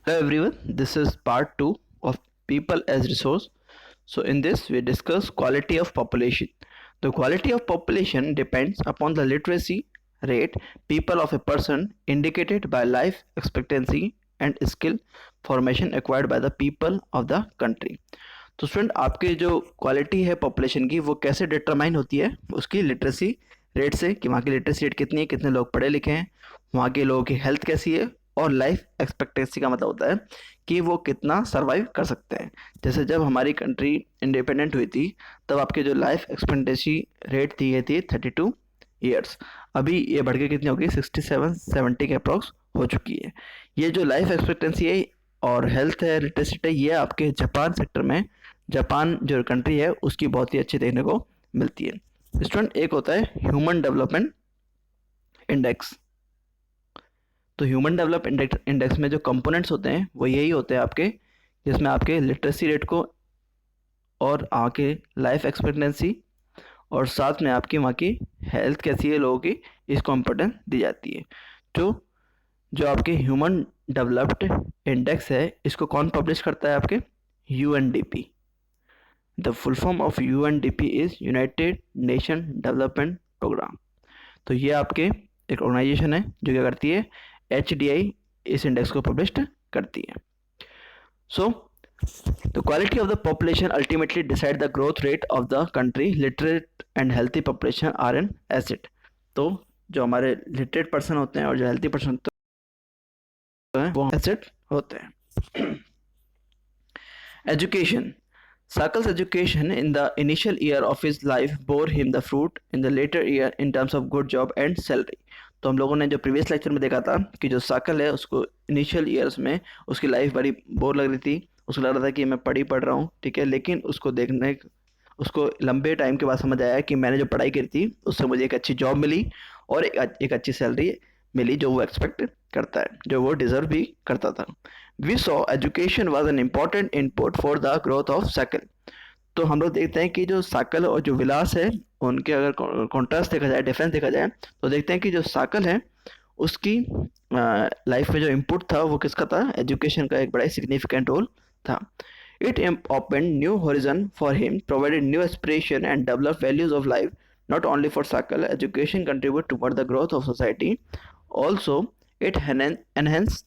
Hello everyone, this is part 2 of People as Resource. So in this we discuss quality of population. The quality of population depends upon the literacy rate people of a person indicated by life expectancy and skill formation acquired by the people of the country. तो student आपकी जो quality है population की वो कैसे determine होती है उसकी लिटरेसी रेट से कि वहाँ की लिटरेसी रेट कितनी है, कितने लोग पढ़े लिखे हैं, वहाँ के लोगों की हेल्थ कैसी है, और लाइफ एक्सपेक्टेंसी का मतलब होता है कि वो कितना सर्वाइव कर सकते हैं। जैसे जब हमारी कंट्री इंडिपेंडेंट हुई थी तब आपकी जो लाइफ एक्सपेक्टेंसी रेट थी ये थी 32 ईयर्स। अभी ये बढ़ के कितनी होगी 67-70 के अप्रॉक्स हो चुकी है। ये जो लाइफ एक्सपेक्टेंसी है और हेल्थ है लिटरेसी है ये आपके जापान सेक्टर में, जापान जो कंट्री है उसकी बहुत ही अच्छी देखने को मिलती है। स्टूडेंट एक होता है ह्यूमन डेवलपमेंट इंडेक्स। तो ह्यूमन डेवलप इंडेक्स में जो कंपोनेंट्स होते हैं वो यही होते हैं आपके, जिसमें आपके लिटरेसी रेट को और आके लाइफ एक्सपेक्टेंसी और साथ में आपकी वहाँ की हेल्थ कैसी है लोगों की, इसको इम्पोर्टेंस दी जाती है। जो जो आपके ह्यूमन डेवलप्ड इंडेक्स है इसको कौन पब्लिश करता है? आपके UNDP. The full form of UNDP is United Nation Development Programme. तो ये आपके एक ऑर्गेनाइजेशन है जो क्या करती है, एचडीआई इस इंडेक्स को पब्लिश करती है। So the quality of the population ultimately decide the growth rate of the country. Literate and healthy population are an asset. तो जो हमारे लिटरेट पर्सन होते हैं और जो हेल्थी पर्सन होते हैं वो एसेट होते हैं। Education. Sakal's education in the initial year of his life bore him the fruit in the later year in terms of good job and salary. तो हम लोगों ने जो प्रीवियस लेक्चर में देखा था कि जो साकल है उसको इनिशियल ईयर्स में उसकी लाइफ बड़ी बोर लग रही थी, उसको लग रहा था कि मैं पढ़ रहा हूँ, ठीक है, लेकिन उसको लंबे टाइम के बाद समझ आया कि मैंने जो पढ़ाई करी थी उससे मुझे एक अच्छी जॉब मिली और एक अच्छी सैलरी मिली जो वो एक्सपेक्ट करता है, जो वो डिजर्व भी करता था। We saw education was an important input for the growth of cycle. तो हम लोग देखते हैं कि जो साइकिल और जो विलास है उनके अगर कॉन्ट्रास्ट देखा जाए, डिफरेंस देखा जाए, तो देखते हैं कि जो साइकिल है उसकी लाइफ में जो इनपुट था वो किसका था? एजुकेशन का एक बड़ा सिग्निफिकेंट रोल था। It opened new horizon for him, provided new aspiration and developed values of life. Not only for Sakal, education contribute toward the growth of society. Also, it enhanced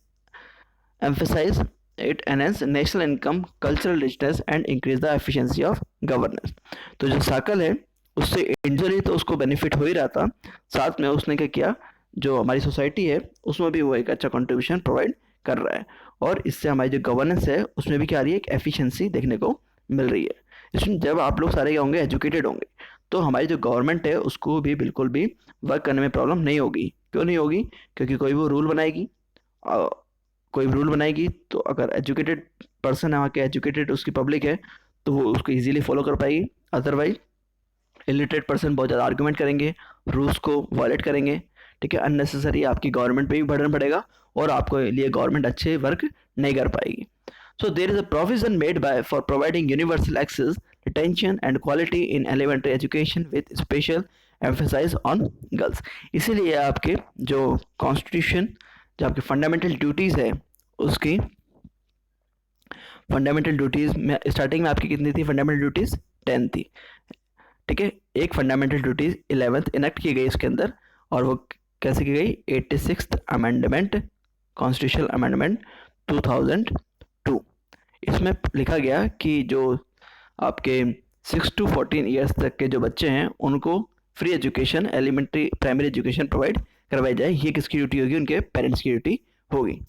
emphasize it enhance national income, cultural richness and increase the efficiency of governance. तो जो साकल है उससे injury तो उसको benefit हो ही रहा था, साथ में उसने क्या किया, जो हमारी सोसाइटी है उसमें भी वो एक अच्छा कंट्रीब्यूशन प्रोवाइड कर रहा है और इससे हमारी जो गवर्नेंस है उसमें भी क्या आ रही है, एक एफिशिएंसी देखने को मिल रही है। इसमें जब आप लोग सारे क्या होंगे, एजुकेटेड होंगे, तो हमारी जो गवर्नमेंट है उसको भी बिल्कुल भी वर्क करने में प्रॉब्लम नहीं होगी। क्यों नहीं होगी? क्योंकि कोई वो रूल बनाएगी, कोई रूल बनाएगी तो अगर एजुकेटेड पर्सन है, वहाँ के एजुकेटेड उसकी पब्लिक है, तो वो उसको इजीली फॉलो कर पाएगी। अदरवाइज इलिटरेट पर्सन बहुत ज़्यादा आर्गूमेंट करेंगे, रूल्स को वायलेट करेंगे, ठीक है, अननेसेसरी आपकी गवर्नमेंट पे भी बर्डन पड़ेगा और आपको लिए गवर्नमेंट अच्छे वर्क नहीं कर पाएगी। So there is a provision made by for providing universal access, retention and quality in elementary education with special emphasis on girls. इसीलिए आपके जो कॉन्स्टिट्यूशन, जो आपके फंडामेंटल ड्यूटीज़ है उसकी फंडामेंटल ड्यूटीज़ में स्टार्टिंग में आपकी कितनी थी? फंडामेंटल ड्यूटीज़ 10 थी, ठीक है। एक फंडामेंटल ड्यूटीज़ 11th इनेक्ट की गई इसके अंदर, और वो कैसे की गई? 86th amendment, constitutional amendment 2002। इसमें लिखा गया कि जो आपके 6 to 14 ईयर्स तक के जो बच्चे हैं उनको free education, elementary primary education provide करवाई जाए। ये किसकी ड्यूटी होगी? उनके पेरेंट्स की ड्यूटी होगी।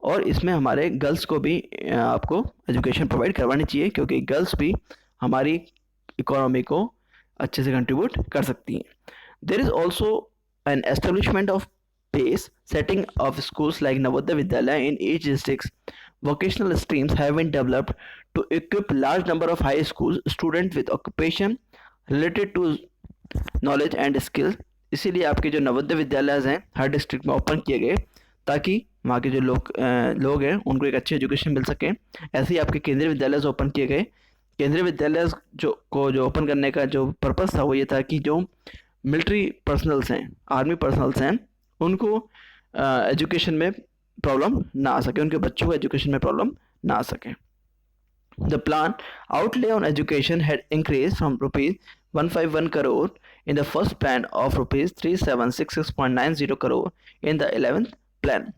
और इसमें हमारे गर्ल्स को भी आपको एजुकेशन प्रोवाइड करवानी चाहिए, क्योंकि गर्ल्स भी हमारी इकोनॉमी को अच्छे से कंट्रीब्यूट कर सकती हैं। There is also an establishment of pace setting of schools like Navodaya Vidyalaya in each districts. Vocational streams have been developed to equip large number of high school students with occupation related to knowledge and skills. इसीलिए आपके जो नवोदय विद्यालय हैं हर district में open किए गए ताकि वहाँ के जो लोग हैं उनको एक अच्छी एजुकेशन मिल सके। ऐसे ही आपके केंद्रीय विद्यालय ओपन किए गए। केंद्रीय विद्यालय जो ओपन करने का जो पर्पस था वो ये था कि जो मिलिट्री पर्सनल्स हैं, आर्मी पर्सनल्स हैं, उनको एजुकेशन में प्रॉब्लम ना आ सके, उनके बच्चों को एजुकेशन में प्रॉब्लम ना आ सके। The plan outlay on education had increased from rupees 151 crore in the first plan of rupees 3766.90 crore in the 11th plan.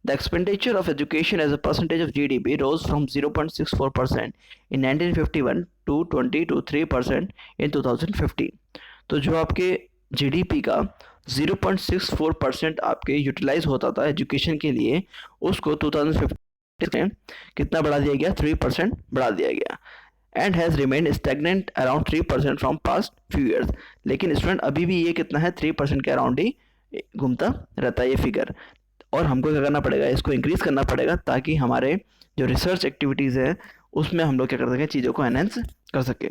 The expenditure of education as a percentage of GDP rose from 0.64% in 1951 to 20 to 3% in 2015. तो जो आपके GDP का 0.64% आपके utilise होता था education के लिए, उसको 2015 में कितना बढ़ा दिया गया, 3% बढ़ा दिया गया, and has remained stagnant around 3% from past few years. लेकिन स्टूडेंट अभी भी ये कितना है, 3% के अराउंड ही घूमता रहता है ये फिगर, और हमको क्या करना पड़ेगा, इसको इंक्रीज करना पड़ेगा ताकि हमारे जो रिसर्च एक्टिविटीज़ है उसमें हम लोग क्या कर सकें, चीज़ों को एनहेंस कर सकें।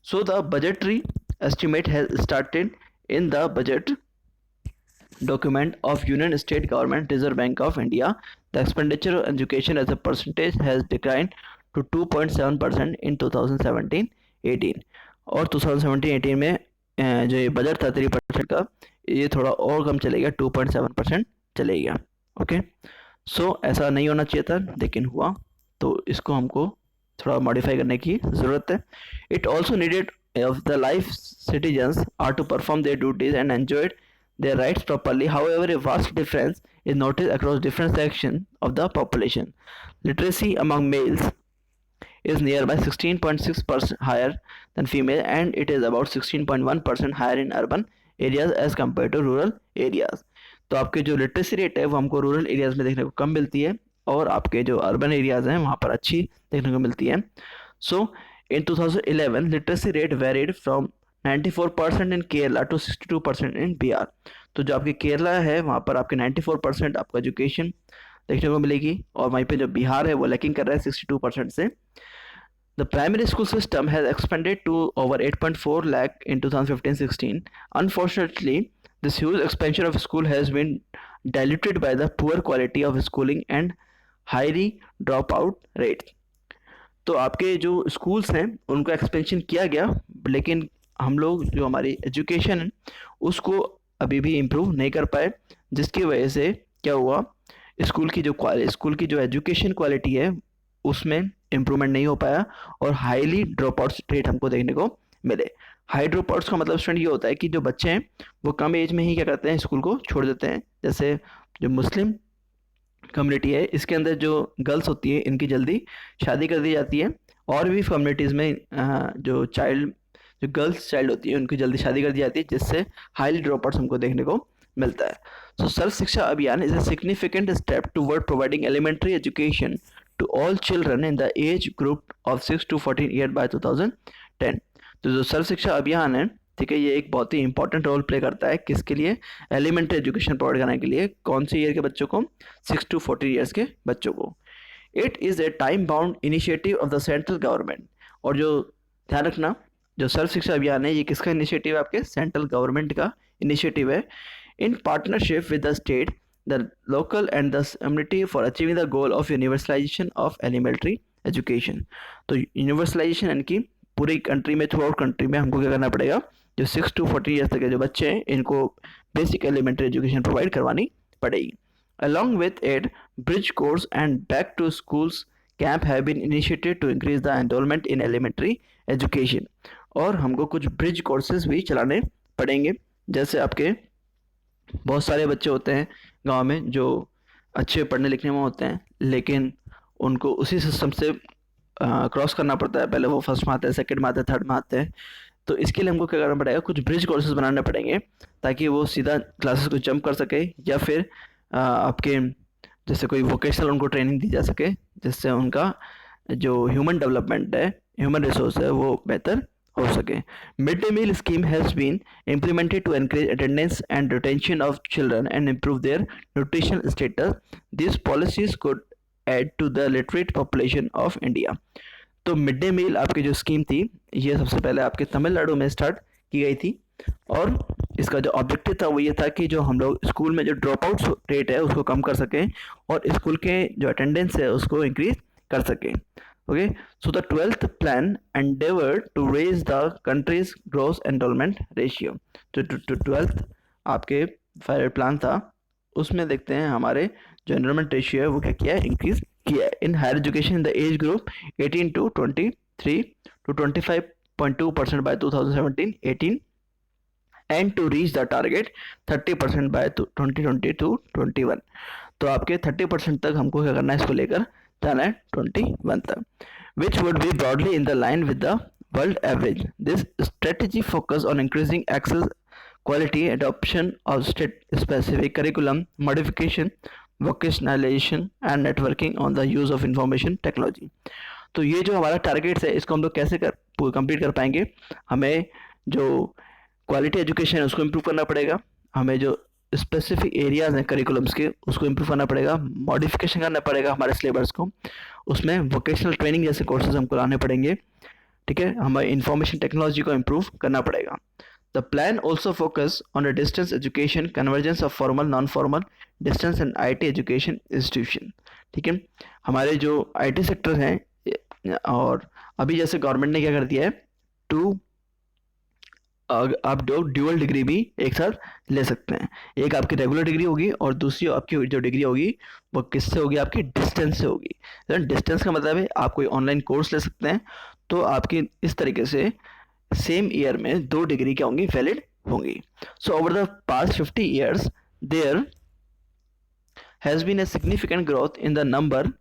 So the budgetary estimate has started in the budget document of Union State Government Reserve Bank of India. The expenditure on education as a percentage has declined to 2.7% in 2017-18 और 2017-18 में जो ये बजट था 3% का, ये थोड़ा और कम चलेगा, 2.7% चलेगा। ओके, सो ऐसा नहीं होना चाहिए था लेकिन हुआ, तो इसको हमको थोड़ा मॉडिफाई करने की ज़रूरत है। It also needed of the life citizens are to perform their duties and enjoy their rights properly. However, a vast difference is noticed across different sections of the population. Literacy among males is nearby 16.6% higher than female, and it is about 16.1% higher in urban areas as compared to rural areas. तो आपके जो literacy rate है वो हमको rural areas में देखने को कम मिलती है, और आपके जो अर्बन एरियाज हैं वहाँ पर अच्छी देखने को मिलती है। सो in 2011, literacy rate varied from 94% in Kerala to 62% in Bihar. तो जो आपके केरला है वहाँ पर आपके 94% आपको एजुकेशन देखने को मिलेगी, और वहीं पे जो बिहार है वो लैकिंग कर रहा है 62% से। The primary school system has expanded to over 8.4 lakh in 2015-16. Unfortunately, this huge expansion of school has been diluted by the poor quality of schooling and high dropout rates. तो आपके जो स्कूल्स हैं उनका expansion किया गया, लेकिन हम लोग जो हमारी एजुकेशन है उसको अभी भी इम्प्रूव नहीं कर पाए, जिसकी वजह से क्या हुआ, स्कूल की जो एजुकेशन क्वालिटी है उसमें इम्प्रूवमेंट नहीं हो पाया, और हाईली ड्रॉप आउट्स रेट हमको देखने को मिले। हाई ड्रॉप आउट्स का मतलब स्टूडेंट ये होता है कि जो बच्चे हैं वो कम एज में ही क्या करते हैं, स्कूल को छोड़ देते हैं। जैसे जो मुस्लिम कम्युनिटी है इसके अंदर जो गर्ल्स होती है इनकी जल्दी शादी कर दी जाती है, और भी कम्युनिटीज़ में जो गर्ल्स चाइल्ड होती है उनकी जल्दी शादी कर दी जाती है, जिससे हाईली ड्रॉप आउट्स हमको देखने को मिलता है। सो Sarva Shiksha Abhiyan is a significant step toward providing elementary education to all children in the age group of 6 to 14 year by 2010। तो जो सर्व शिक्षा अभियान है, ठीक है, ये एक बहुत ही इंपॉर्टेंट रोल प्ले करता है किसके लिए, एलिमेंट्री एजुकेशन प्रोवाइड करने के लिए। कौन से ईयर के बच्चों को, 6 to 14 ईयर्स के बच्चों को। It is a time bound initiative of the central government. और जो ध्यान रखना, जो सर्व शिक्षा अभियान है ये किसका इनिशिएटिव है, आपके सेंट्रल गवर्नमेंट का इनिशिएटिव है, in partnership with the state, the local and the community for achieving the goal of universalisation of elementary education. तो यूनिवर्सलाइजेशन यानी कि पूरी कंट्री में, थ्रू आउट कंट्री में हमको क्या करना पड़ेगा, जो 6 to 14 ईयर्स तक के जो बच्चे हैं इनको बेसिक एलिमेंट्री एजुकेशन प्रोवाइड करवानी पड़ेगी। Along with it, bridge course and back to schools camp have been initiated to increase the enrolment in elementary education. और हमको कुछ ब्रिज कोर्सेज भी चलाने पड़ेंगे। जैसे आपके बहुत सारे बच्चे होते हैं गांव में जो अच्छे पढ़ने लिखने में होते हैं, लेकिन उनको उसी सिस्टम से क्रॉस करना पड़ता है, पहले वो फर्स्ट में आते हैं, सेकंड में आते हैं, थर्ड में आते हैं। तो इसके लिए हमको क्या करना पड़ेगा, कुछ ब्रिज कोर्सेज बनाने पड़ेंगे ताकि वो सीधा क्लासेस को जंप कर सके, या फिर आपके जैसे कोई वोकेशनल उनको ट्रेनिंग दी जा सके, जिससे उनका जो ह्यूमन डेवलपमेंट है, ह्यूमन रिसोर्स है, वो बेहतर हो सके। Mid day meal scheme has been implemented to encourage attendance and retention of children and improve their nutrition status. This policies could add to the literate population of India. तो mid day meal आपकी जो scheme थी ये सबसे पहले आपके तमिलनाडु में start की गई थी, और इसका जो ऑब्जेक्टिव था वो ये था कि जो हम लोग स्कूल में जो ड्रॉप आउट रेट है उसको कम कर सकें, और स्कूल के जो अटेंडेंस है उसको इंक्रीज कर सकें। Okay, so the 12th plan endeavoured to raise the country's gross enrolment ratio. तो 12th आपके 5 प्लान था, उसमें देखते हैं हमारे जो एनरोलमेंट रेशियो है वो क्या किया है, इंक्रीज किया है। In higher education in the age group 18 to 23 to 25.2% by 2017-18 and to reach the target 30% by 2020 to 21। तो आपके 30% तक हमको क्या करना है, इसको लेकर जाना है 21 तक, which would be broadly in the line with the world average. This strategy focus on increasing access, quality, adoption of state specific curriculum, modification, vocationalization and networking on the use of information technology। तो ये जो हमारा targets है इसको हम लोग कैसे complete कर पाएंगे, हमें जो क्वालिटी एजुकेशन है उसको इम्प्रूव करना पड़ेगा, हमें जो स्पेसिफिक एरियाज हैं करिकुलम्स के उसको इम्प्रूव करना पड़ेगा, मॉडिफिकेशन करना पड़ेगा हमारे सिलेबस को, उसमें वोकेशनल ट्रेनिंग जैसे कोर्सेज हमको लाने पड़ेंगे, ठीक है, हमें इंफॉर्मेशन टेक्नोलॉजी को इम्प्रूव करना पड़ेगा। The plan also focus on the distance education, convergence of formal non formal distance and I education institution. ठीक है, हमारे जो IT सेक्टर हैं, और अभी जैसे गवर्नमेंट ने क्या कर दिया है, टू आप ड्यूअल डिग्री भी एक साथ ले सकते हैं। एक आपकी रेगुलर डिग्री होगी और दूसरी आपकी जो डिग्री होगी वो किससे होगी, आपकी डिस्टेंस से होगी। डिस्टेंस का मतलब है आप कोई ऑनलाइन कोर्स ले सकते हैं, तो आपकी इस तरीके से सेम ईयर में 2 डिग्री क्या होंगी, वैलिड होंगी। So over the past 50 years there has been a significant growth in the number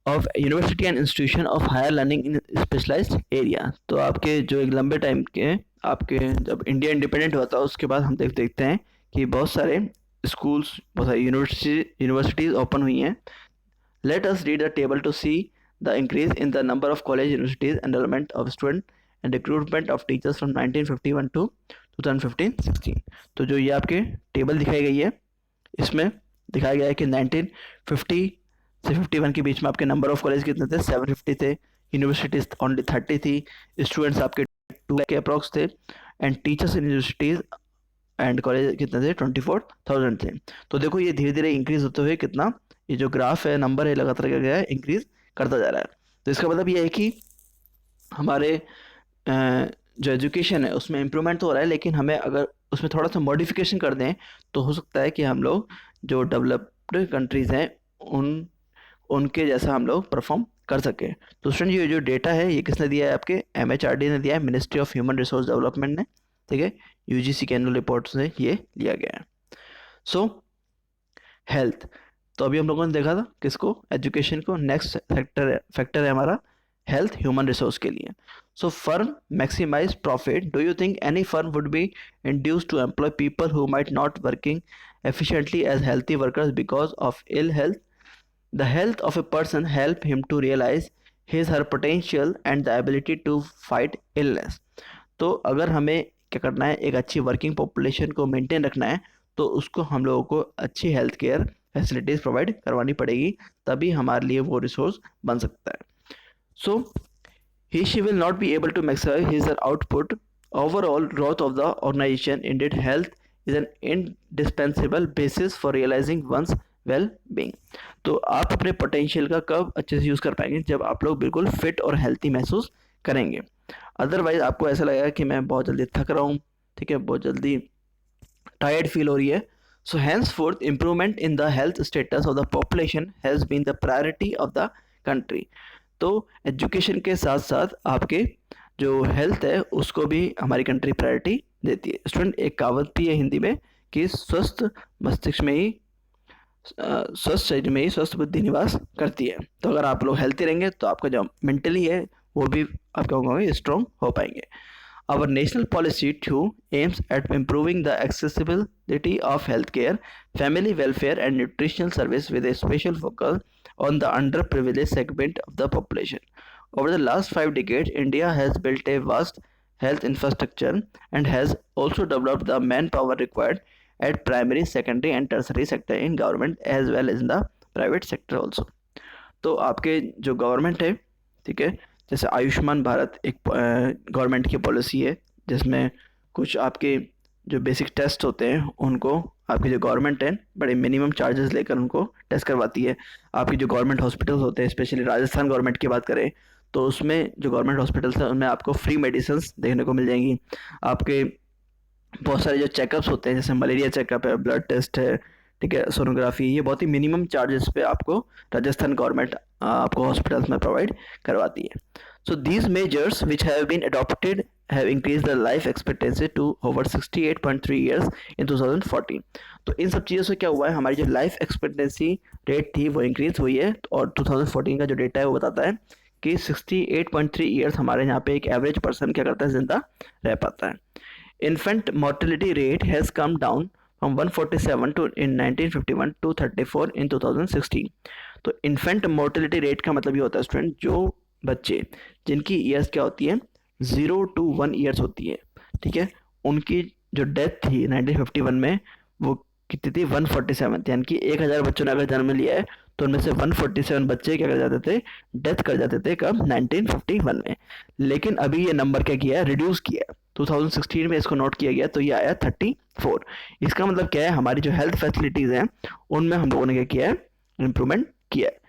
of university and institution of higher learning in specialised area. तो आपके जो एक लंबे टाइम के आपके जब इंडिया इंडिपेंडेंट हुआ था उसके बाद हम देखते हैं कि बहुत सारे स्कूल्स, बहुत सारी यूनिवर्सिटीज़ ओपन हुई हैं। Let us read the table to see the increase in the number of college universities, enrolment of student and recruitment of teachers from 1951 to 2015-16। तो जो ये आपके टेबल दिखाई गई है इसमें दिखाया गया है कि 1950 से 51 के बीच में आपके नंबर ऑफ कॉलेज कितने थे, 750 थे, यूनिवर्सिटीज ओनली 30 थी, स्टूडेंट्स आपके 2 लाख के अप्रॉक्स थे, and teachers in universities and college कितने थे, 24,000 थे। तो देखो ये धीरे धीरे इंक्रीज होते हुए कितना, ये जो ग्राफ है, नंबर है, लगातार क्या गया है, इंक्रीज करता जा रहा है। तो इसका मतलब ये है कि हमारे जो एजुकेशन है उसमें इम्प्रूवमेंट तो हो रहा है, लेकिन हमें अगर उसमें थोड़ा सा मॉडिफिकेशन कर दें तो हो सकता है कि हम लोग जो डेवलप्ड कंट्रीज़ हैं उनके जैसा हम लोग परफॉर्म कर सके। तो स्टूडेंट ये जो डेटा है ये किसने दिया है, आपके MHRD ने दिया है, ministry of human resource development ने, ठीक है, UGC के एनुअल रिपोर्ट से ये लिया गया है। सो हेल्थ, तो अभी हम लोगों ने देखा था किसको, एजुकेशन को। नेक्स्ट फैक्टर है हमारा हेल्थ ह्यूमन रिसोर्स के लिए। So firm maximise profit, do you think any firm would be induced to employ people who might not working efficiently as healthy workers because of ill health? The health of a person help him to realize his her potential and the ability to fight illness। तो अगर हमें क्या करना है, एक अच्छी working population को maintain रखना है तो उसको हम लोगों को अच्छी हेल्थ केयर फैसिलिटीज़ प्रोवाइड करवानी पड़ेगी, तभी हमारे लिए वो रिसोर्स बन सकता है। सो he she will not be able to maximize his output, overall growth of the organization। Indeed health is an indispensable basis for realizing one's well being. तो आप अपने पोटेंशियल का कब अच्छे से यूज़ कर पाएंगे, जब आप लोग बिल्कुल फिट और हेल्थी महसूस करेंगे। अदरवाइज आपको ऐसा लगेगा कि मैं बहुत जल्दी थक रहा हूँ, ठीक है, बहुत जल्दी टायर्ड फील हो रही है। सो henceforth improvement in the health status of the population has been the priority of the country। तो एजुकेशन के साथ साथ आपके जो हेल्थ है उसको भी हमारी कंट्री प्रायोरिटी देती है। स्टूडेंट एक कहावत भी है हिंदी में कि स्वस्थ मस्तिष्क में ही स्वस्थ शरीर में ही स्वस्थ बुद्धि निवास करती है। तो अगर आप लोग हेल्थी रहेंगे तो आपका जो मेंटली है वो भी आप क्या होंगे, स्ट्रॉन्ग हो पाएंगे। Our national policy too aims at improving the accessibility of healthcare, family welfare and nutritional service with a special focus on the underprivileged segment of the population। Over the last 5 decades, India has built a vast health infrastructure and has also developed the manpower required at primary, secondary and tertiary sector in government as well as in the private sector also। तो आपके जो government है, ठीक है, जैसे आयुष्मान भारत एक government की policy है जिसमें कुछ आपके जो बेसिक टेस्ट होते हैं उनको आपकी जो गवर्नमेंट है बड़े मिनिमम चार्जेस लेकर उनको टेस्ट करवाती है। आपकी जो गवर्नमेंट हॉस्पिटल्स होते हैं, स्पेशली राजस्थान गवर्नमेंट की बात करें तो उसमें जो गवर्नमेंट हॉस्पिटल्स हैं उनमें आपको फ्री मेडिसिन देखने को मिल जाएंगी। आपके बहुत सारे जो चेकअप्स होते हैं जैसे मलेरिया चेकअप है, ब्लड टेस्ट है, ठीक है, सोनोग्राफी, ये बहुत ही मिनिमम चार्जेस पे आपको राजस्थान गवर्नमेंट आपको हॉस्पिटल्स में प्रोवाइड करवाती है. So these measures which have been adopted have increased the life expectancy to over 68.3 years in 2014. तो इन सब चीज़ों से क्या हुआ है, हमारी जो लाइफ एक्सपेक्टेंसी रेट थी वो इंक्रीज हुई है. और 2014 का जो डेटा है वो बताता है कि 68.3 ईयर्स हमारे यहाँ पे एक एवरेज पर्सन क्या करता है, जिंदा रह पाता है. Infant mortality rate has come down from 147 to in 1951 to 34 in 2016. तो इन्फेंट मोर्टेलिटी रेट का मतलब ये होता है स्टूडेंट, जो बच्चे जिनकी ईयर्स क्या होती है 0 to 1 ईयर्स होती है, ठीक है, उनकी जो डेथ थी 1951 में वो कितनी थी 147 थी. यानी कि 1000 बच्चों ने अगर जन्म लिया है तो उनमें से 147 बच्चे क्या कर जाते थे, डेथ कर जाते थे. कब, 1951 में. लेकिन अभी ये नंबर क्या किया है, रिड्यूस किया है. 2016 में इसको नोट किया गया तो ये आया 34. इसका मतलब क्या है, हमारी जो हेल्थ फैसिलिटीज हैं उनमें हम लोगों ने क्या किया है, इम्प्रूवमेंट किया है.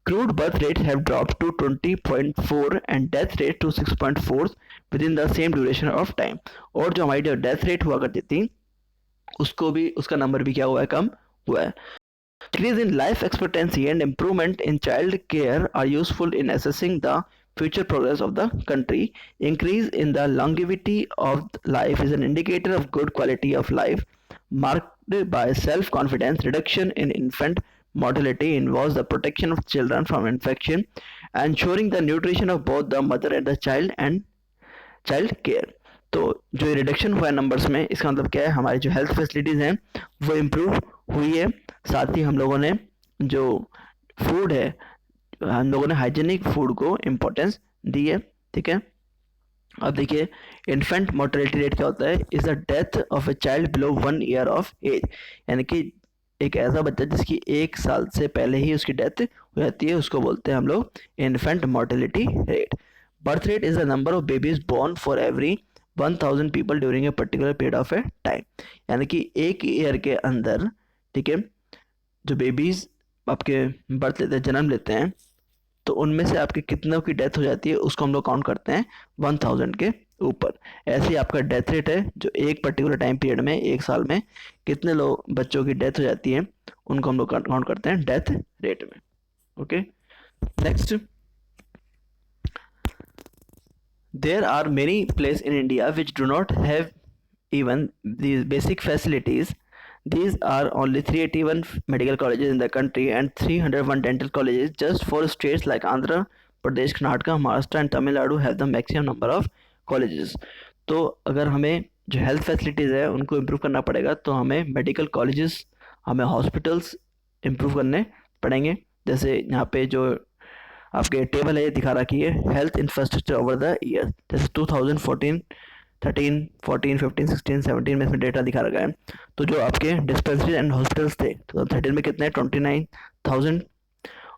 Crude birth rates have dropped to 20.4 and death rate to 6.4 within the same duration of time. और जो हमारी जो डेथ रेट हुआ करती थी उसको भी, उसका नंबर भी क्या हुआ है, कम हुआ है. Decrease in life expectancy and improvement in child care are useful in assessing the future progress of the country. Increase in the longevity of life is an indicator of good quality of life, marked by self-confidence. Reduction in infant mortality involves the protection of children from infection, ensuring the nutrition of both the mother and the child and child care. तो जो reduction हुआ है numbers में, इसका मतलब क्या है, हमारी जो हेल्थ फैसिलिटीज़ हैं वो इम्प्रूव हुई है. साथ ही हम लोगों ने जो फूड है, हम लोगों ने हाइजीनिक फूड को इम्पोर्टेंस दी है, ठीक है. अब देखिए, इन्फेंट मोर्टेलिटी रेट क्या होता है, is the death of a child below 1 year of age. यानी कि एक ऐसा बच्चा जिसकी 1 साल से पहले ही उसकी डेथ हो जाती है, उसको बोलते हैं हम लोग infant mortality rate. Birth rate is the number of babies born for every 1000 people during a particular period of a time. यानी कि 1 ईयर के अंदर, ठीक है, जो बेबीज आपके बर्थ लेते हैं, जन्म लेते हैं, तो उनमें से आपके कितनों की डेथ हो जाती है उसको हम लोग काउंट करते हैं 1000 के ऊपर. ऐसे ही आपका डेथ रेट है, जो एक पर्टिकुलर टाइम पीरियड में 1 साल में कितने लोग बच्चों की डेथ हो जाती है उनको हम लोग काउंट करते हैं डेथ रेट में. Okay, next. There are many places in India which do not have even these basic facilities. These are only 381 medical colleges in the country and 301 dental colleges. Just for states like Andhra Pradesh, Karnataka, Maharashtra and Tamil Nadu have the maximum number of colleges. तो अगर हमें जो health facilities है उनको improve करना पड़ेगा तो हमें मेडिकल कॉलेजेस, हमें हॉस्पिटल्स इम्प्रूव करने पड़ेंगे. जैसे यहाँ पे जो आपके टेबल है ये दिखा रखी है health infrastructure over the year. जैसे 2014, 13, 14, 15, 16, 17 में इसमें डेटा दिखा रखा है. तो जो आपके डिस्पेंसरी एंड हॉस्पिटल्स थे 2013 में कितने, 29,000,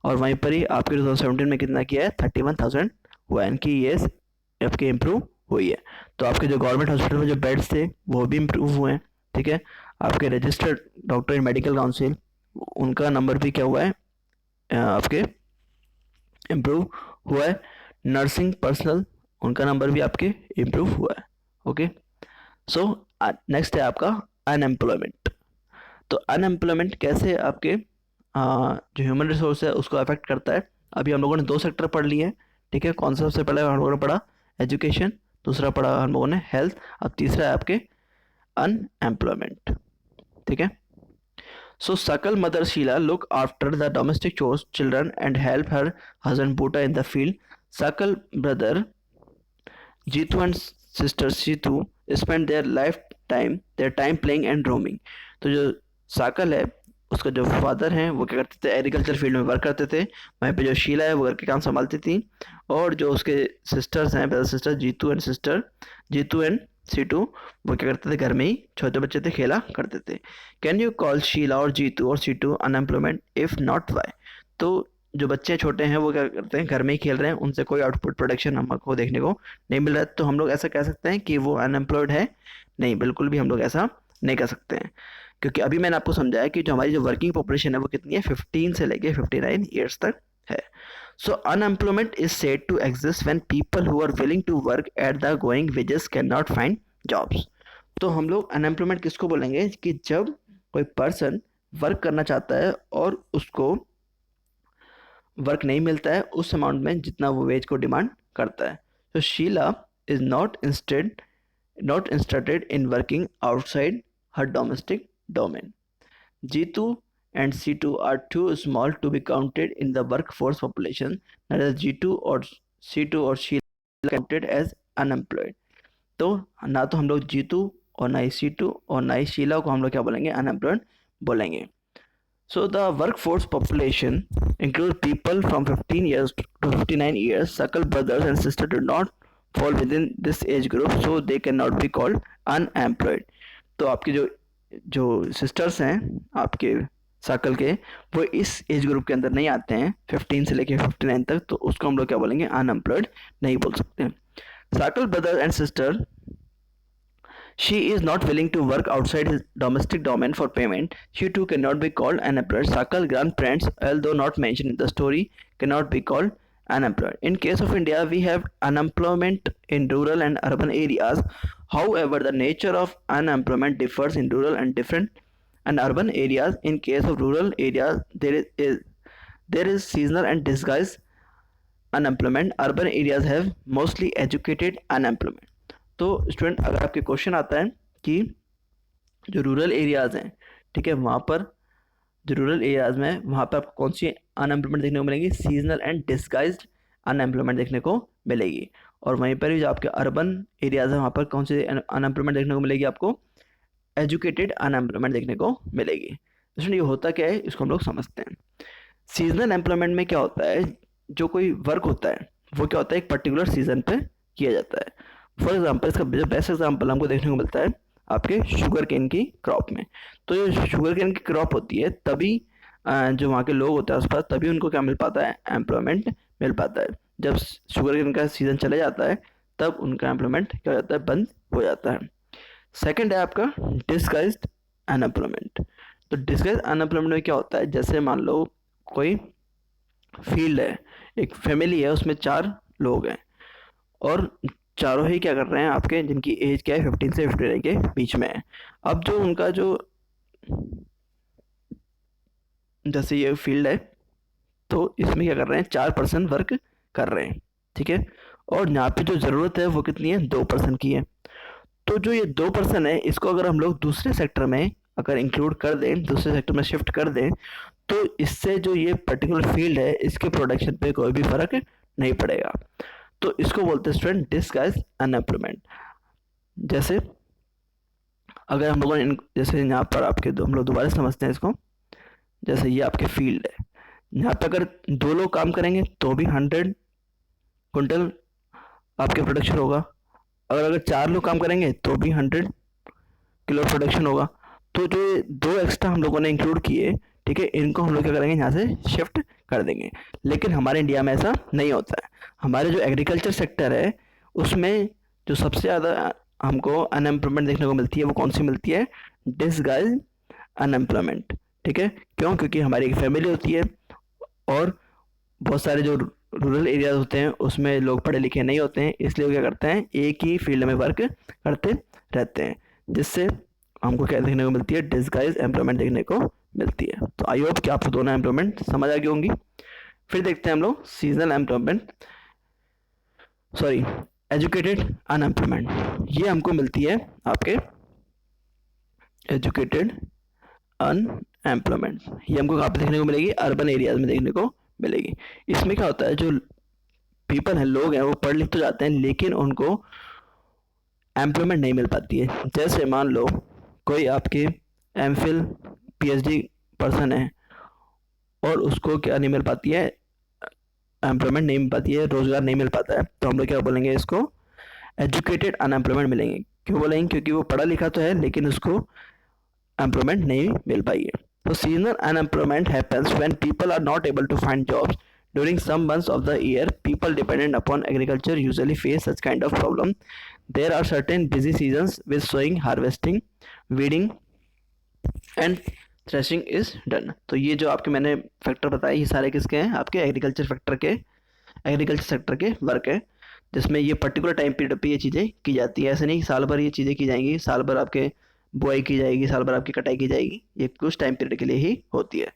और वहीं पर ही आपके 2017 में कितना किया है, 31,000 हुआ है. इनकी ये आपके इम्प्रूव हुई है. तो आपके जो गवर्नमेंट हॉस्पिटल में जो बेड्स थे वो भी इम्प्रूव हुए हैं, ठीक है. आपके रजिस्टर्ड डॉक्टर इन मेडिकल काउंसिल, उनका नंबर भी क्या हुआ है, आपके इम्प्रूव हुआ है. नर्सिंग पर्सनल, उनका नंबर भी आपके इम्प्रूव हुआ है. ओके, सो नेक्स्ट है आपका अनएम्प्लॉयमेंट. तो अनएम्प्लॉयमेंट कैसे आपके जो ह्यूमन रिसोर्स है उसको अफेक्ट करता है. अभी हम लोगों ने 2 सेक्टर पढ़ लिए हैं, ठीक है. कौन सा सबसे पहले हम लोगों ने पढ़ा, एजुकेशन, दूसरा पढ़ा हम लोगों ने हेल्थ, अब तीसरा है आपके अनएम्प्लॉयमेंट, ठीक है. So Sakal mother Sheila look after the domestic chores, children and help her husband Bhuta in the field. Sakal brother Jitu and sister Situ spend their time playing and roaming. तो जो साकल है उसका जो father हैं वो क्या करते थे, एग्रीकल्चर फील्ड में वर्क करते थे. वहीं पे जो शीला है वो घर के काम संभालती थी. और जो उसके सिस्टर्स हैं, brother sister Jeetu and Seetu, वो क्या करते थे, घर में ही छोटे बच्चे थे, खेला करते थे. कैन यू कॉल शीला और जीतू और Seetu unemployment, if not why. तो जो बच्चे छोटे हैं वो क्या करते हैं, घर में ही खेल रहे हैं, उनसे कोई आउटपुट प्रोडक्शन हमको देखने को नहीं मिल रहा है, तो हम लोग ऐसा कह सकते हैं कि वो अनएम्प्लॉयड है. नहीं, बिल्कुल भी हम लोग ऐसा नहीं कर सकते हैं, क्योंकि अभी मैंने आपको समझाया कि जो हमारी जो वर्किंग पॉपुलेशन है वो कितनी है, 15 से लेके 59 ईयर्स तक है. So unemployment is said to exist when people who are willing to work at the going wages can not find jobs. तो हम लोग अनएम्प्लॉयमेंट किसको बोलेंगे कि जब कोई पर्सन वर्क करना चाहता है और उसको वर्क नहीं मिलता है उस अमाउंट में जितना वो वेज को डिमांड करता है. तो Sheela is not interested in working outside her domestic domain. G2 and C2 are too small to be counted in the workforce population. Neither G2 or C2 or Sheila counted as unemployed. तो ना तो हम लोग G2 और ना ही C2 और ना ही शीला को हम लोग क्या बोलेंगे, अनएम्प्लॉयड बोलेंगे. So the workforce population includes people from 15 years to 59 years. Sakal brothers and sisters do not fall within this age group, so they cannot be called unemployed. तो आपके जो सिस्टर्स हैं आपके साकल के, वो इस एज ग्रुप के अंदर नहीं आते हैं 15 से लेके 59 तक, तो उसको हम लोग क्या बोलेंगे, अनएम्प्लॉयड नहीं बोल सकते. साकल brother and sister, she is not willing to work outside his domestic domain for payment. She too cannot be called unemployed. Sakal grandparents, although not mentioned in the story, cannot be called unemployed. In case of India, we have unemployment in rural and urban areas. However, the nature of unemployment differs in rural and urban areas. In case of rural areas, there is seasonal and disguised unemployment. Urban areas have mostly educated unemployment. तो student, अगर आपके question आता है कि जो rural areas हैं, ठीक है, वहाँ पर जो रूरल एरियाज़ में वहाँ पर आपको कौन सी अनएम्प्लॉयमेंट देखने को मिलेगी, सीजनल एंड डिस्गाइज्ड अनएम्प्लॉयमेंट देखने को मिलेगी. और वहीं पर भी जो आपके अर्बन एरियाज़ हैं वहाँ पर कौन सी अनएम्प्लॉयमेंट देखने को मिलेगी, आपको एजुकेटेड अनएम्प्लॉयमेंट देखने को मिलेगी. स्टूडेंट, ये होता क्या है, इसको हम लोग समझते हैं. सीजनल एम्प्लॉयमेंट में क्या होता है, जो कोई वर्क होता है वो क्या होता है, एक पर्टिकुलर सीजन पे किया जाता है. फॉर एग्जाम्पल, इसका जो बेस्ट एग्जाम्पल हमको देखने को मिलता है आपके शुगर केन की क्रॉप में. तो जो शुगर केन की क्रॉप होती है तभी जो वहाँ के लोग होते हैं आसपास, तभी उनको क्या मिल पाता है, एम्प्लॉयमेंट मिल पाता है. जब शुगर केन का सीजन चले जाता है तब उनका एम्प्लॉयमेंट क्या हो जाता है, बंद हो जाता है. सेकेंड है आपका डिस्गाइज्ड अनएम्प्लॉयमेंट. तो डिस्गाइज्ड अनएम्प्लॉयमेंट में क्या होता है, जैसे मान लो कोई फील्ड है, एक फैमिली है, उसमें 4 लोग हैं और चारों ही क्या कर रहे हैं आपके, जिनकी एज क्या है 15 से 59 के बीच में है. अब जो उनका जो जैसे ये फील्ड है, तो इसमें क्या कर रहे हैं, 4 पर्सन वर्क कर रहे हैं, ठीक है. और यहाँ पे जो ज़रूरत है वो कितनी है, 2 पर्सन की है. तो जो ये 2 पर्सन है, इसको अगर हम लोग दूसरे सेक्टर में अगर इंक्लूड कर दें, दूसरे सेक्टर में शिफ्ट कर दें, तो इससे जो ये पर्टिकुलर फील्ड है इसके प्रोडक्शन पे कोई भी फर्क नहीं पड़ेगा. तो इसको बोलते हैं स्टूडेंट डिस्गाइज अनएम्प्लॉयमेंट. जैसे अगर हम लोगों ने जैसे यहाँ पर आपके हम लोग दोबारा समझते हैं इसको. जैसे ये आपके फील्ड है, यहाँ पे अगर 2 लोग काम करेंगे तो भी 100 क्विंटल आपके प्रोडक्शन होगा. अगर 4 लोग काम करेंगे तो भी 100 किलो प्रोडक्शन होगा. तो जो 2 एक्स्ट्रा हम लोगों ने इंक्लूड किए, ठीक है, इनको हम लोग क्या करेंगे, यहाँ से शिफ्ट कर देंगे. लेकिन हमारे इंडिया में ऐसा नहीं होता है. हमारे जो एग्रीकल्चर सेक्टर है उसमें जो सबसे ज़्यादा हमको अनएम्प्लॉयमेंट देखने को मिलती है वो कौन सी मिलती है, डिस्गाइज अनएम्प्लॉयमेंट. ठीक है, क्यों, क्योंकि हमारी एक फैमिली होती है और बहुत सारे जो रूरल एरियाज होते हैं उसमें लोग पढ़े लिखे नहीं होते हैं, इसलिए वो क्या करते हैं, एक ही फील्ड में वर्क करते रहते हैं, जिससे हमको क्या देखने को मिलती है, डिस्गाइज एम्प्लॉयमेंट देखने को मिलती है. तो आई होप कि आपको दोनों एम्प्लॉयमेंट समझ आ गई होंगी. फिर देखते हैं हम लोग seasonal employment, sorry educated unemployment. ये हमको मिलती है आपके एजुकेटेड अनएम्प्लॉयमेंट. ये हमको कहाँ पे देखने को मिलेगी, अर्बन एरियाज में देखने को मिलेगी. इसमें क्या होता है, जो पीपल हैं, लोग हैं, वो पढ़ लिख तो जाते हैं लेकिन उनको एम्प्लॉयमेंट नहीं मिल पाती है. जैसे मान लो कोई आपके एमफिल पीएचडी पर्सन है और उसको क्या नहीं मिल पाती है, एम्प्लॉयमेंट नहीं मिल पाती है, रोज़गार नहीं मिल पाता है, तो हम लोग क्या बोलेंगे, इसको एजुकेटेड अनएम्प्लॉयमेंट मिलेंगे. क्यों बोलेंगे, क्योंकि वो पढ़ा लिखा तो है लेकिन उसको एम्प्लॉयमेंट नहीं मिल पाई है. तो seasonal unemployment happens when people are not able to find jobs during some months of the year. People dependent upon agriculture usually face such kind of problem. There are certain busy seasons with sowing, harvesting, weeding and threshing is done. तो ये जो आपके मैंने factor बताए, ये सारे किसके हैं, आपके एग्रीकल्चर सेक्टर के वर्क है. जिसमें ये पर्टिकुलर टाइम पीरियड पे ये चीज़ें की जाती है। ऐसे नहीं कि साल भर ये चीज़ें की जाएंगी, साल भर आपके बुआई की जाएगी, साल भर आपकी कटाई की जाएगी, ये कुछ टाइम पीरियड के लिए ही होती है।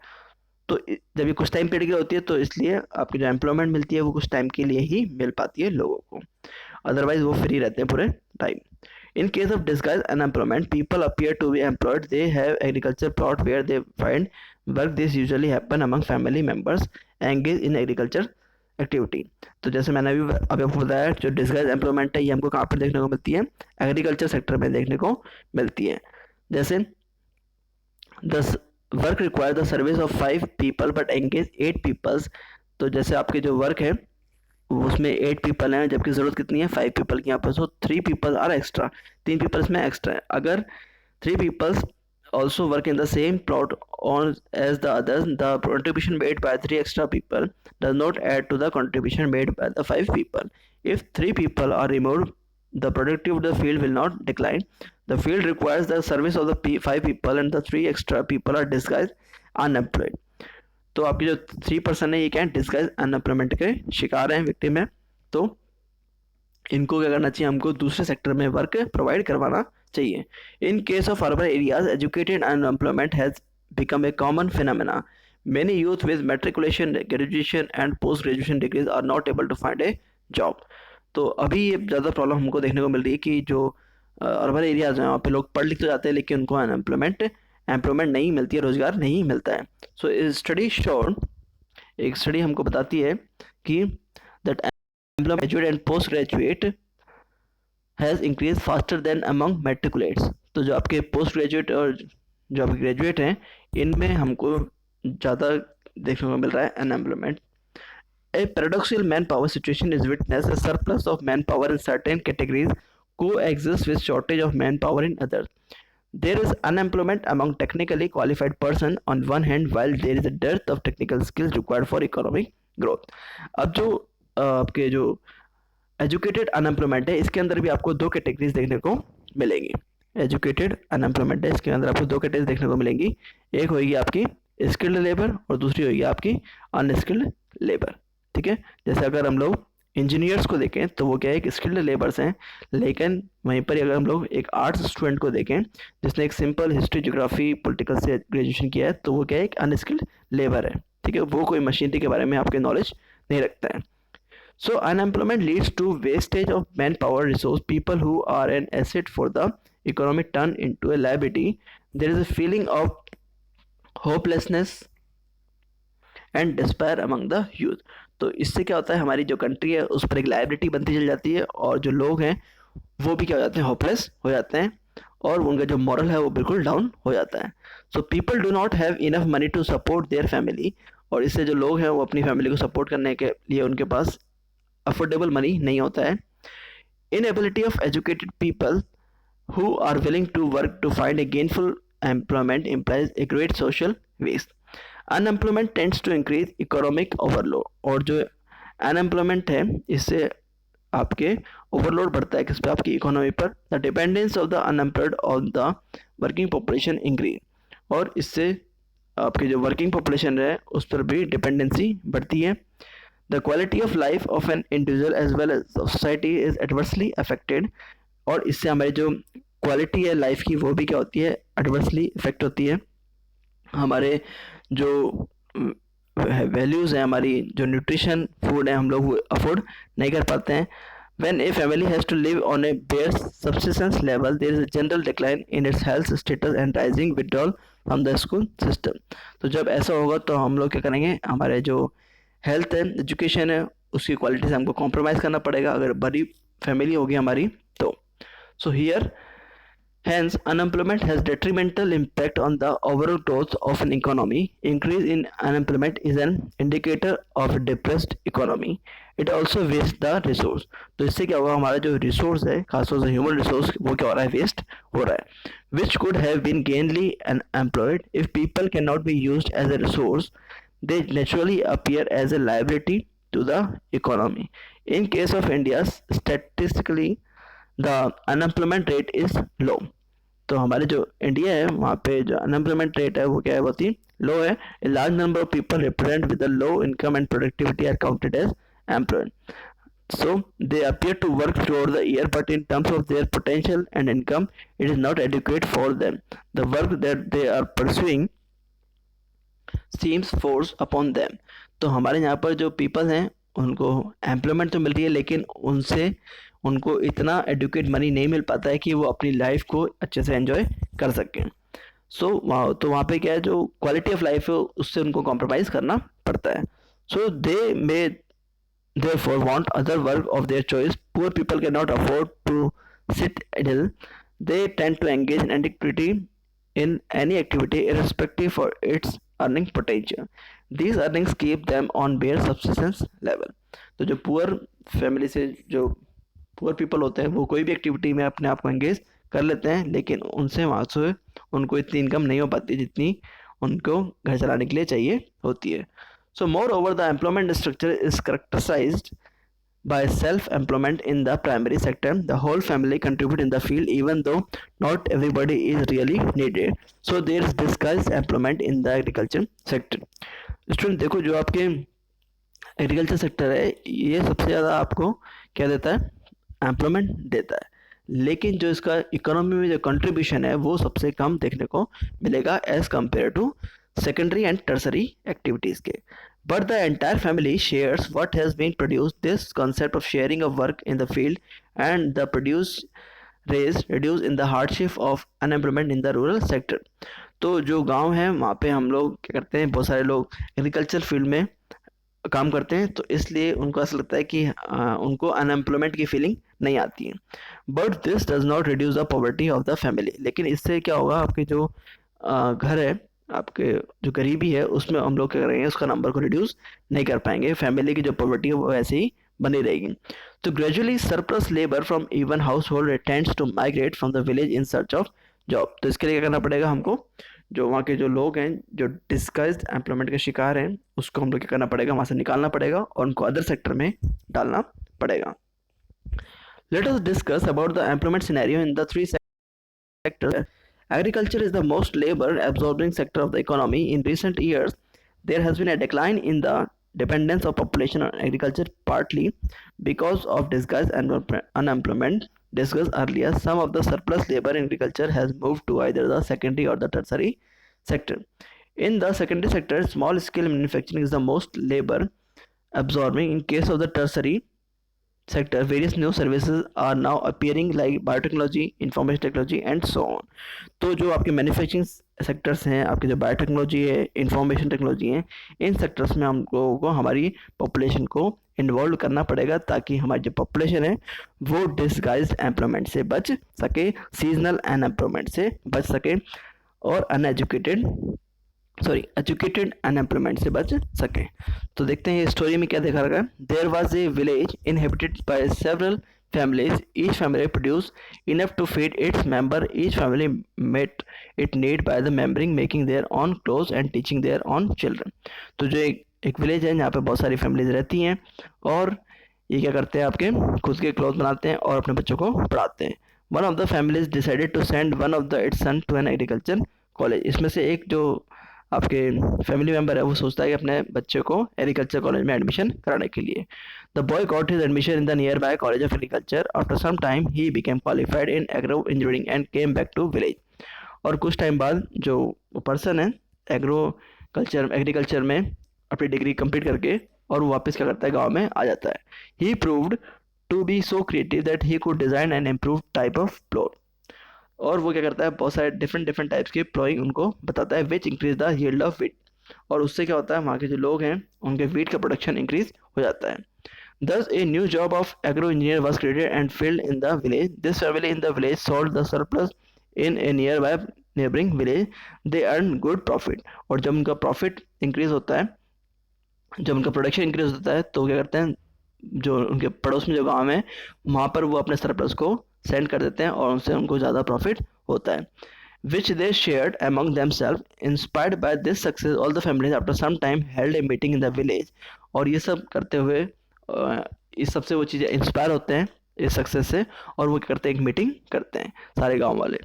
तो जब ये कुछ टाइम पीरियड की होती है तो इसलिए आपकी जो एम्प्लॉयमेंट मिलती है वो कुछ टाइम के लिए ही मिल पाती है लोगों को, अदरवाइज वो फ्री रहते हैं पूरे time. In case of disguised unemployment, people appear to be employed. They have agriculture plot where they find work. This usually happen among family members engaged in agriculture activity. तो जैसे मैंने अभी आपको बताया, जो डिस्गाइज एम्प्लॉयमेंट है ये हमको कहाँ पर देखने को मिलती है, एग्रीकल्चर सेक्टर में देखने को मिलती है। जैसे the work require the service of 5 people but engage 8 peoples. तो जैसे आपके जो वर्क है उसमें 8 पीपल हैं, जबकि ज़रूरत कितनी है, 5 पीपल की यहाँ पर। सो 3 पीपल आर एक्स्ट्रा, 3 पीपल्स में एक्स्ट्रा है। अगर 3 peoples also work in the same plot on as the others, the contribution made by 3 extra people does not add to the contribution made by the 5 people. If 3 people are removed, the productivity of the field will not decline. The field requires the service of the 5 people and the 3 extra people are disguised unemployed. तो आपकी जो 3% है ये क्या है, disguise unemployment के शिकार हैं, विक्टिम है। तो इनको क्या करना चाहिए, हमको दूसरे सेक्टर में वर्क प्रोवाइड करवाना चाहिए। In case of urban areas educated unemployment has become a common phenomena. Many youth with matriculation, graduation and post graduation degrees are not able to find a job. तो अभी ये ज़्यादा problem हमको देखने को मिल रही है कि जो अर्बन एरियाज हैं वहाँ पे लोग पढ़ लिख तो जाते हैं लेकिन उनको एम्प्लॉयमेंट नहीं मिलती है, रोजगार नहीं मिलता है। सो स्टडी शोर, एक स्टडी हमको बताती है कि that graduate and post graduate has increase faster than among matriculates. तो जो आपके पोस्ट ग्रेजुएट और जो आपके ग्रेजुएट हैं इनमें हमको ज़्यादा देखने को मिल रहा है unemployment. A paradoxical manpower situation is witnessed. A surplus of manpower in certain categories coexists with shortage of manpower in others. There is unemployment among technically qualified person on one hand, while there is a dearth of technical skills required for economic growth. अब जो आपके जो educated unemployment है इसके अंदर भी आपको दो कैटेगरीज देखने को मिलेंगी। एजुकेटेड अनएम्प्लॉयमेंट है इसके अंदर आपको दो कैटेगरीज देखने को मिलेंगी, एक होगी आपकी स्किल्ड लेबर और दूसरी होगी आपकी अनस्किल्ड लेबर। ठीक है, जैसे अगर हम लोग इंजीनियर्स को देखें तो वो क्या है, एक स्किल्ड लेबर्स हैं, लेकिन वहीं पर अगर हम लोग एक आर्ट्स स्टूडेंट को देखें जिसने एक सिंपल हिस्ट्री, ज्योग्राफी, पॉलिटिकल से ग्रेजुएशन किया है तो वो क्या है, एक अनस्किल्ड लेबर है। ठीक है, वो कोई मशीनरी के बारे में आपके नॉलेज नहीं रखता है। So unemployment leads to wastage of manpower resource. People who are an asset for the economy turn into a liability. There is a feeling of hopelessness and despair among the youth. तो इससे क्या होता है, हमारी जो country है उस पर एक लाइबिलिटी बनती चल जाती है और जो लोग हैं वो भी क्या हो जाते हैं, होपलेस हो जाते हैं और उनका जो मॉरल है वो बिल्कुल डाउन हो जाता है। So people do not have enough money to support their family, और इससे जो लोग हैं वो अपनी फैमिली को सपोर्ट करने के लिए उनके पास अफोर्डेबल मनी नहीं होता है। Inability of educated people who are willing to work to find a gainful employment implies a great social waste. Unemployment tends to increase economic overload, और जो अनएम्प्लॉयमेंट है इससे आपके ओवरलोड बढ़ता है किस पे, आपकी इकोनॉमी पर। The dependence of the unemployed on the working population increase, और इससे आपकी जो वर्किंग पॉपुलेशन है उस पर भी डिपेंडेंसी बढ़ती है। The quality of life of an individual as well as society is adversely affected, और इससे हमारी जो क्वालिटी है लाइफ की वो भी क्या होती है, एडवर्सली इफेक्ट होती है। हमारे जो वैल्यूज़ हैं, हमारी जो न्यूट्रिशन फूड है हम लोग वो अफोर्ड नहीं कर पाते हैं। When a family has to live on a bare subsistence level, there is a general decline in its health status and rising withdrawal from the school system. तो जब ऐसा होगा तो हम लोग क्या करेंगे, हमारे जो हेल्थ है, एजुकेशन है, उसकी क्वालिटी से हमको कॉम्प्रोमाइज़ करना पड़ेगा अगर बड़ी फैमिली होगी हमारी तो। So here hence unemployment has detrimental impact on the overall growth of an economy. Increase in unemployment is an indicator of a depressed economy. It also wastes the resource. तो इससे क्या होगा, हमारा जो रिसोर्स है खासतौर से ह्यूमन रिसोर्स वो क्या हो रहा है, वेस्ट हो रहा है, which could have been gainfully employed. If people cannot be used as a resource, they naturally appear as a liability to the economy. In case of India, statistically the unemployment rate is low. तो हमारे जो India है वहाँ पे जो unemployment rate है वो क्या है, बहुत ही लो है। A large number of people represent with low income and productivity are counted as employed. So they appear to work throughout the year, but in terms of their potential and income, it is not adequate for them. The work that they are pursuing seems forced upon them. तो हमारे यहाँ पर जो people हैं उनको employment तो मिल रही है, लेकिन उनसे उनको इतना एडुकेट मनी नहीं मिल पाता है कि वो अपनी लाइफ को अच्छे से एंजॉय कर सकें. तो वहाँ पे क्या है, जो क्वालिटी ऑफ लाइफ है उससे उनको कॉम्प्रोमाइज़ करना पड़ता है. सो दे मे therefore want other work of their choice. Poor people cannot afford to sit idle. They tend to engage in activity in any activity irrespective of its earning potential. These earnings keep them on bare subsistence level. तो जो poor family से जो poor people होते हैं वो कोई भी activity में अपने आप को एंगेज कर लेते हैं, लेकिन उनसे वहाँ से उनको इतनी इनकम नहीं हो पाती जितनी उनको घर चलाने के लिए चाहिए होती है. So moreover, the employment structure is characterized by self-employment in the primary sector. The whole family contribute in the field even though not everybody is really needed. So there is disguised employment in the agriculture sector. Student देखो, जो आपके agriculture sector है ये सबसे ज़्यादा आपको क्या देता है, एम्प्लॉयमेंट देता है, लेकिन जो इसका इकोनॉमी में जो कंट्रीब्यूशन है वो सबसे कम देखने को मिलेगा as compare to secondary and tertiary activities के. But the entire family shares what has been produced. This concept of sharing of work in the field and the produce raised reduce in the hardship of unemployment in the rural sector. तो जो गांव है वहाँ पे हम लोग क्या करते हैं, बहुत सारे लोग एग्रीकल्चर फील्ड में काम करते हैं, तो इसलिए उनको ऐसा लगता है कि उनको अनएम्प्लॉयमेंट की फीलिंग नहीं आती है. But this does not reduce the poverty of the family. लेकिन इससे क्या होगा, आपके जो घर है, आपके जो गरीबी है उसमें हम लोग क्या करेंगे, उसका नंबर को रिड्यूस नहीं कर पाएंगे. फैमिली की जो पॉवर्टी है वो ऐसे ही बनी रहेगी. तो gradually surplus labour from even household tends to migrate from the village in search of job. तो इसके लिए क्या करना पड़ेगा हमको, जो वहाँ के जो लोग हैं जो डिस्गाइज्ड एम्प्लॉयमेंट के शिकार हैं उसको हम लोग क्या करना पड़ेगा, वहाँ से निकालना पड़ेगा और उनको अदर सेक्टर में डालना पड़ेगा. Let us discuss about the employment scenario in the three sectors. Agriculture is the most labor-absorbing sector of the economy. In recent years, there has been a decline in the dependence of population on agriculture, partly because of disguised unemployment discussed earlier. Some of the surplus labor in agriculture has moved to either the secondary or the tertiary sector. In the secondary sector, small-scale manufacturing is the most labor-absorbing. In case of the tertiary sector, various new services are now appearing like biotechnology, information technology and so on. तो जो आपके manufacturing sectors हैं, आपके जो biotechnology है, information technology है, इन sectors में हम लोगों को हमारी पॉपुलेशन को इन्वॉल्व करना पड़ेगा ताकि हमारी जो पॉपुलेशन है वो डिसगाइज्ड एम्प्लॉयमेंट से बच सके, सीजनल अनएम्प्लॉयमेंट से बच सके और एजुकेटेड अनएम्प्लॉयमेंट से बच सके. तो देखते हैं स्टोरी में क्या देखा रखा है. There was a village inhabited by several families. Each family produced enough to feed its member. Each family met its need by the membering, making their own clothes and teaching their own children. तो जो एक village है यहाँ पे बहुत सारी families रहती हैं और ये क्या करते हैं, आपके खुद के क्लॉथ बनाते हैं और अपने बच्चों को पढ़ाते हैं. One of the families decided to send one of the its son to an agriculture college. इसमें से एक जो आपके फैमिली मेम्बर है वो सोचता है कि अपने बच्चे को एग्रीकल्चर कॉलेज में एडमिशन कराने के लिए. The boy got his admission in the nearby college of agriculture. After some time he became qualified in agro engineering and came back to village. और कुछ टाइम बाद जो पर्सन है agriculture में अपनी डिग्री कंप्लीट करके और वो वापस क्या करता है, गाँव में आ जाता है. He proved to be so creative that he could design and improve type of plot. और वो क्या करता है, बहुत सारे डिफरेंट टाइप्स के प्लॉइंग उनको बताता है, which increase the yield of wheat. और उससे क्या होता है, वहाँ के जो लोग हैं उनके वीट का प्रोडक्शन इंक्रीज हो जाता है. Thus a new job of agro engineer was created and filled in the village. This family in the village sold the surplus in a neighboring village. They earned good profit. और जब उनका profit increase होता है, जब उनका production increase होता है तो क्या करते हैं, जो उनके पड़ोस में जो गाँव है वहाँ पर वो अपने सरप्लस को सेंड कर देते हैं और उनसे उनको ज़्यादा प्रॉफिट होता है. Which they shared among themselves. Inspired by this success, all the families after some time held a meeting in the village. और ये सब करते हुए इस सबसे वो चीज़ें इंस्पायर होते हैं इस सक्सेस से और वो क्या करते हैं, एक मीटिंग करते हैं सारे गांव वाले.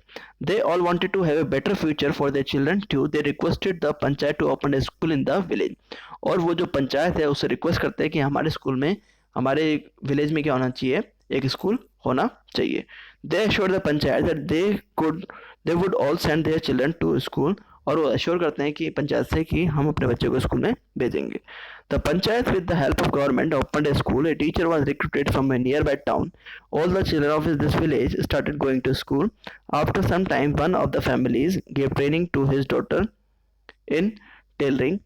They all wanted to have a better future for their children too. They requested the panchayat to open a school in the village. और वो जो पंचायत है उससे रिक्वेस्ट करते हैं कि हमारे स्कूल में हमारे विलेज में क्या होना चाहिए, एक स्कूल होना चाहिए। They assure the panchayat that they would all send their children to school, और वो एश्योर करते हैं कि पंचायत से कि हम अपने बच्चों को स्कूल में भेजेंगे। The panchayat with the help of government opened A school, a teacher was recruited from A near by town, all the children of this village started going to school. After some time, one of the families gave training to his daughter in tailoring,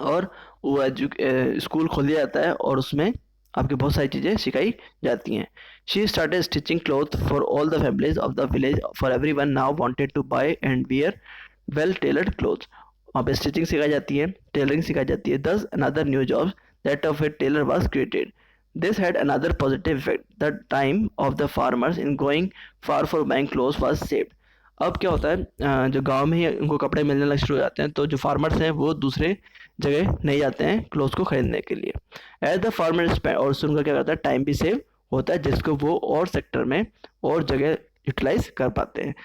और वो school खोल दिया जाता है और उसमें आपकी बहुत सारी चीज़ें सिखाई जाती हैं। She started stitching cloth for all the families of the village, for everyone now wanted to buy and wear well tailored clothes. वहाँ पे स्टिचिंग सिखाई जाती है, टेलरिंग सिखाई जाती है। Thus another new jobs that of a tailor was created. This had another positive effect. The time of the farmers in going far for buying clothes was saved. अब क्या होता है, जो गांव में ही उनको कपड़े मिलने लग शुरू हो जाते हैं, तो जो फार्मर्स हैं वो दूसरे जगह नहीं जाते हैं क्लोथ्स को खरीदने के लिए। एज द फार्मर स्पेंड, और उससे उनका क्या करता है, टाइम भी सेव होता है, जिसको वो और सेक्टर में और जगह यूटिलाइज कर पाते हैं।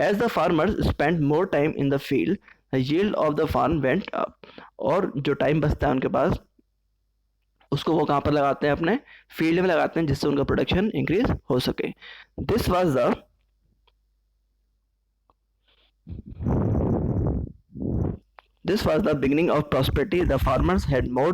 As the farmers spend more time in the field, the yield of the farm went up. और जो टाइम बचता है उनके पास, उसको वो कहाँ पर लगाते हैं, अपने फील्ड में लगाते हैं, जिससे उनका प्रोडक्शन इंक्रीज हो सके। This was the beginning of prosperity. The farmers had more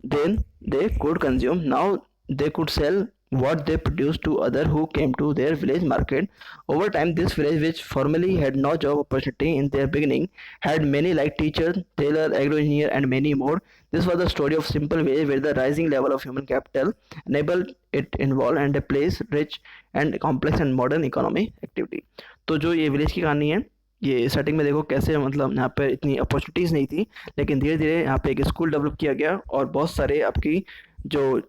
than they could consume. Now they could sell what they produced to others who came to their village market. Over time, this village, which formerly had no job opportunity in their beginning, had many like teacher, tailor, agro-engineer, and many more. This was the story of simple village where the rising level of human capital enabled it involve and a place rich and complex and modern economy activity. तो जो ये village की कहानी है, ये starting में देखो कैसे, मतलब यहाँ पे इतनी अपॉर्चुनिटीज़ नहीं थी, लेकिन धीरे धीरे यहाँ पे एक स्कूल डेवलप किया गया और बहुत सारे आपकी जो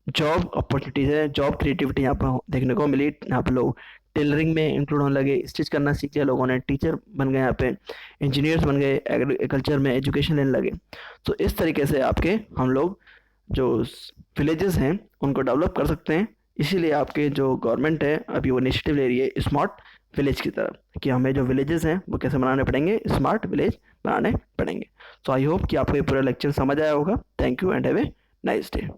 जॉब अपॉर्चुनिटीज़ है, जॉब क्रिएटिविटी यहाँ पर देखने को मिली। यहाँ पे लोग टेलरिंग में इंक्लूड होने लगे, स्टिच करना सीख लिया लोगों ने, टीचर बन गए, यहाँ पे इंजीनियर्स बन गए, एग्रीकल्चर में एजुकेशन लेने लगे। तो इस तरीके से आपके हम लोग जो विलेजेस हैं उनको डेवलप कर सकते हैं। इसीलिए आपके जो गवर्नमेंट है अभी वो इनिशिएटिव ले रही है स्मार्ट विलेज की तरफ, कि हमें जो विलेजेस हैं वो कैसे बनाने पड़ेंगे, स्मार्ट विलेज बनाने पड़ेंगे। सो आई होप कि आपको ये पूरा लेक्चर समझ आया होगा। Thank you and have a nice day.